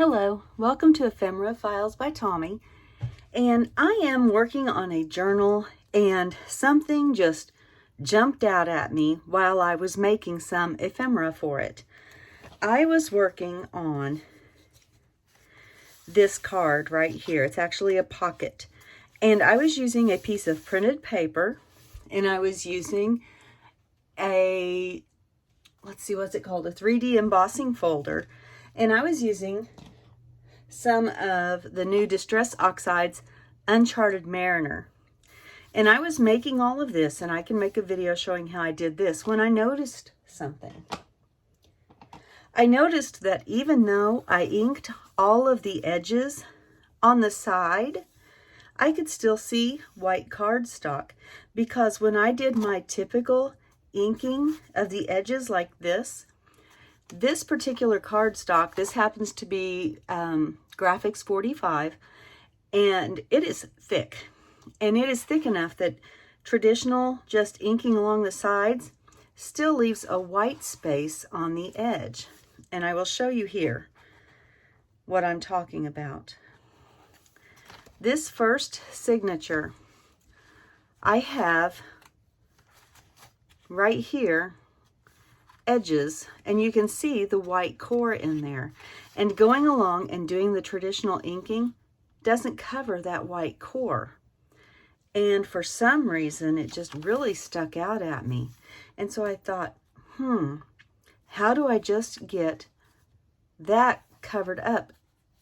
Hello, welcome to Ephemera Files by Tommy, and I am working on a journal and something just jumped out at me while I was making some ephemera for it. I was working on this card right here. It's actually a pocket, and I was using a piece of printed paper, and I was using a, let's see, what's it called? A 3D embossing folder, and I was using some of the new Distress Oxides Uncharted Mariner. And I was making all of this, and I can make a video showing how I did this, when I noticed something. I noticed that even though I inked all of the edges on the side, I could still see white cardstock, because when I did my typical inking of the edges like this particular cardstock, this happens to be Graphics 45, and it is thick. And it is thick enough that traditional just inking along the sides still leaves a white space on the edge. And I will show you here what I'm talking about. This first signature, I have right here edges, and you can see the white core in there. And going along and doing the traditional inking doesn't cover that white core. And for some reason, it just really stuck out at me. And so I thought, how do I just get that covered up?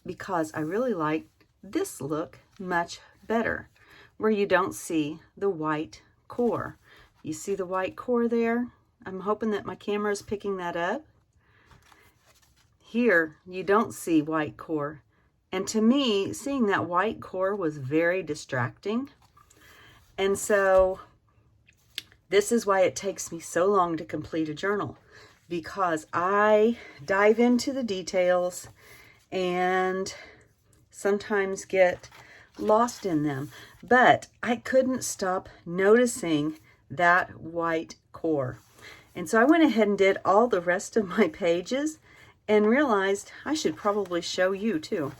Because I really like this look much better, where you don't see the white core. You see the white core there? I'm hoping that my camera is picking that up. Here, you don't see white core. And to me, seeing that white core was very distracting. And so this is why it takes me so long to complete a journal, because I dive into the details and sometimes get lost in them. But I couldn't stop noticing that white core. And so I went ahead and did all the rest of my pages and realized I should probably show you too.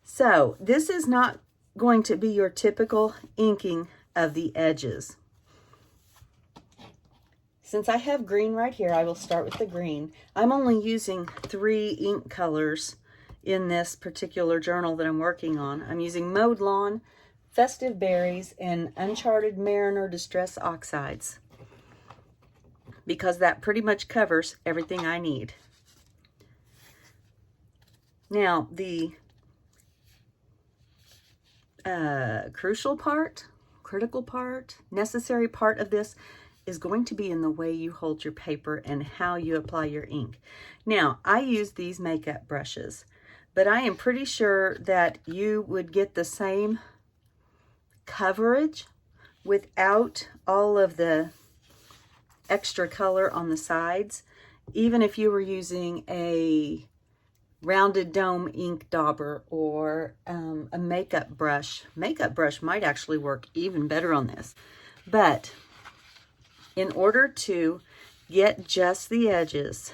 So this is not going to be your typical inking of the edges. Since I have green right here, I will start with the green. I'm only using 3 ink colors in this particular journal that I'm working on. I'm using Mowed Lawn, Festive Berries, and Uncharted Mariner Distress Oxides, because that pretty much covers everything I need. Now, the critical part, necessary part of this is going to be in the way you hold your paper and how you apply your ink. Now, I use these makeup brushes, but I am pretty sure that you would get the same coverage without all of the extra color on the sides, even if you were using a rounded dome ink dauber or a makeup brush. Makeup brush might actually work even better on this. But in order to get just the edges,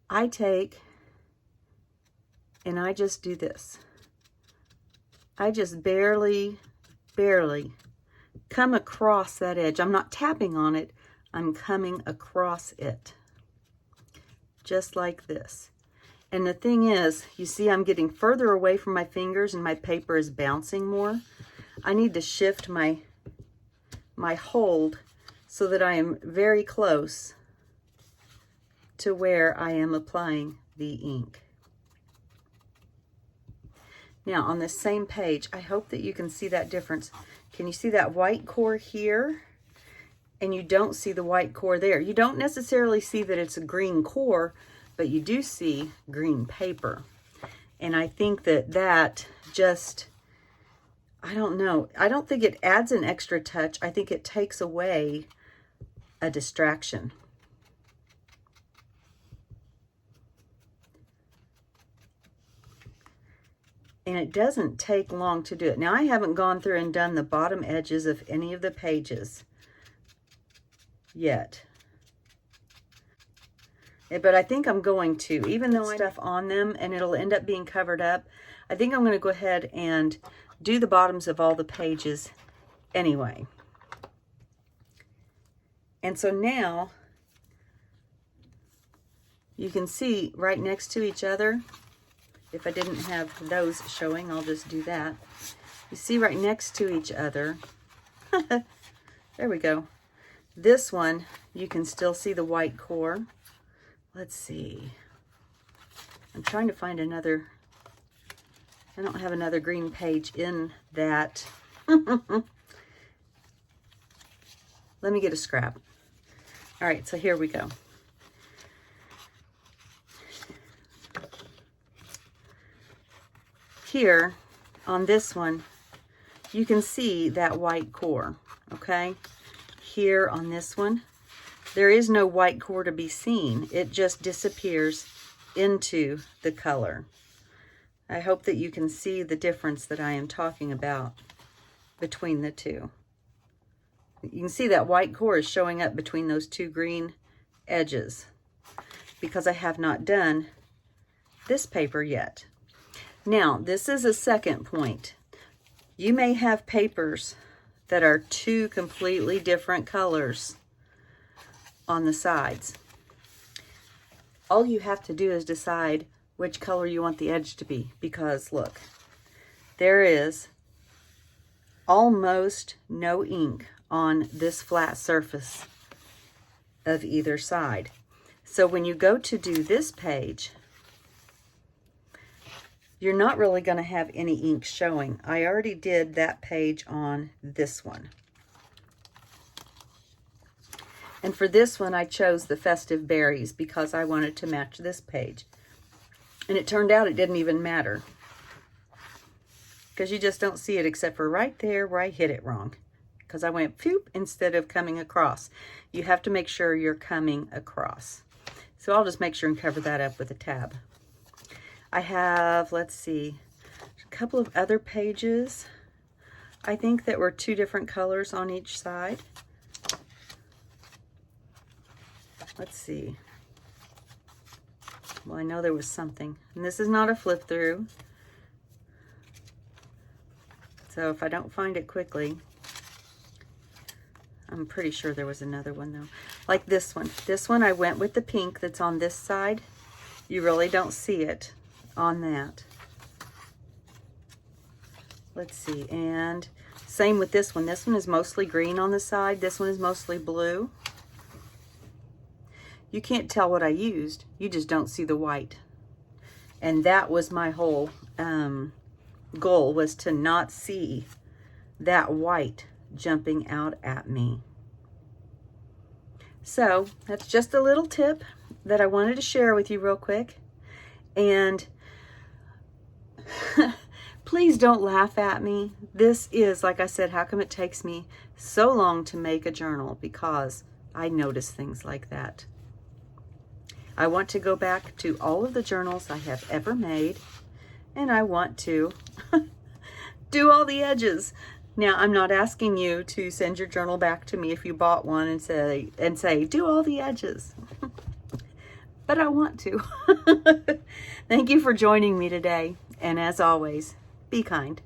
I take and I just do this. I just barely come across that edge. I'm not tapping on it, I'm coming across it. Just like this. And the thing is, you see I'm getting further away from my fingers and my paper is bouncing more. I need to shift my hold so that I am very close to where I am applying the ink. Now on this same page, I hope that you can see that difference. Can you see that white core here? And you don't see the white core there. You don't necessarily see that it's a green core, but you do see green paper. And I think that just, I don't know. I don't think it adds an extra touch. I think it takes away a distraction. And it doesn't take long to do it. Now, I haven't gone through and done the bottom edges of any of the pages yet. But I think I'm going to, even though I stuff on them and it'll end up being covered up, I think I'm going to go ahead and do the bottoms of all the pages anyway. And so now you can see right next to each other. If I didn't have those showing, I'll just do that. You see right next to each other. There we go. This one, you can still see the white core. Let's see. I'm trying to find another. I don't have another green page in that. Let me get a scrap. All right, so here we go. Here on this one, you can see that white core, okay? Here on this one, there is no white core to be seen. It just disappears into the color. I hope that you can see the difference that I am talking about between the two. You can see that white core is showing up between those two green edges because I have not done this paper yet. Now, this is a second point. You may have papers that are two completely different colors on the sides. All you have to do is decide which color you want the edge to be, because look, there is almost no ink on this flat surface of either side. So when you go to do this page, you're not really going to have any ink showing. I already did that page on this one. And for this one, I chose the Festive Berries because I wanted to match this page. And it turned out it didn't even matter, because you just don't see it except for right there where I hit it wrong, because I went phoop instead of coming across. You have to make sure you're coming across. So I'll just make sure and cover that up with a tab. I have, let's see, a couple of other pages, I think, that were two different colors on each side. Let's see. Well, I know there was something. And this is not a flip through. So if I don't find it quickly, I'm pretty sure there was another one though. Like this one. This one I went with the pink that's on this side. You really don't see it on that. Let's see. And same with this one. This one is mostly green on the side. This one is mostly blue. You can't tell what I used. You just don't see the white. And that was my whole goal, was to not see that white jumping out at me. So that's just a little tip that I wanted to share with you real quick. And please don't laugh at me. This is, like I said, how come it takes me so long to make a journal? Because I notice things like that. I want to go back to all of the journals I have ever made, and I want to do all the edges. Now, I'm not asking you to send your journal back to me if you bought one and say do all the edges. But I want to. Thank you for joining me today, and as always, be kind.